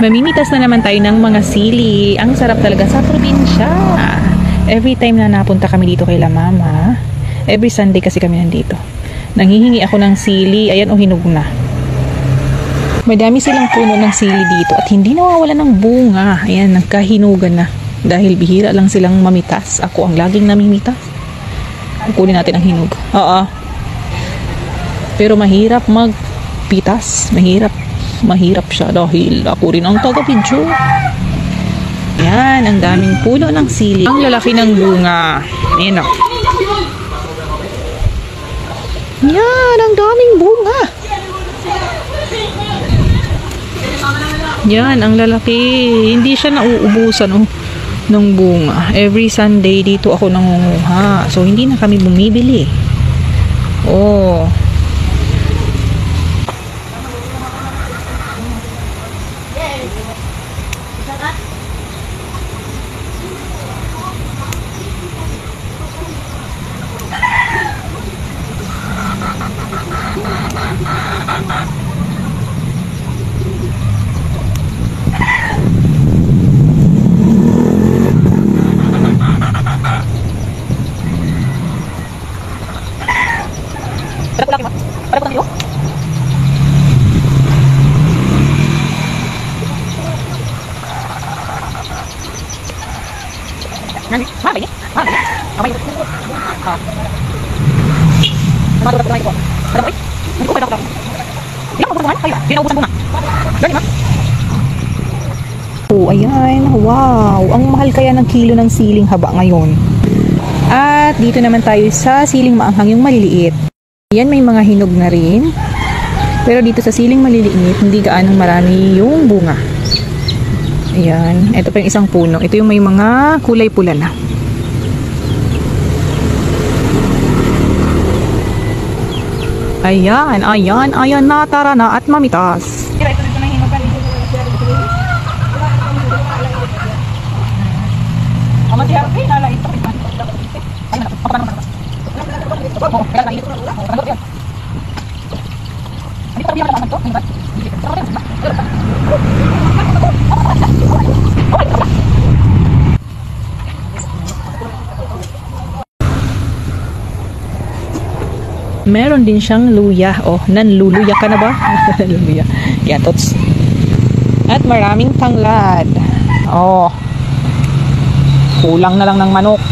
Mamimitas na naman tayo ng mga sili. Ang sarap talaga sa probinsya. Every time na napunta kami dito kay La Mama, every Sunday kasi kami nandito, nanghihingi ako ng sili. Ayan, o hinog na. Madami silang puno ng sili dito at hindi nawawala ng bunga. Ayan, nagkahinugan na. Dahil bihira lang silang mamitas. Ako ang laging namimitas. Kukunin natin ang hinog. Oo. Pero mahirap magpitas. Mahirap siya dahil ako rin ang taga-video. Yan, ang daming puno ng sili. Ang lalaki ng bunga. Ayan o. Yan, ang daming bunga. Yan, ang lalaki. Hindi siya nauubusan ng bunga. Every Sunday dito ako nangunguha. So, hindi na kami bumibili. Oh. Oh, ayan. Wow. Ang mahal kaya ng kilo ng siling haba ngayon. At dito naman tayo sa siling maanghang, yung maliliit. Ayan, may mga hinog na rin. Pero dito sa siling maliliit, hindi gaanong marami yung bunga. Ayan. Ito pa yung isang puno. Ito yung may mga kulay pula na. Ayan, ayan, ayan na, tara na at mamitas. Meron din siyang luya. Oh, nanluluya ka na ba? Luya. Yatots. At maraming tanglad. Oh. Kulang na lang ng manok.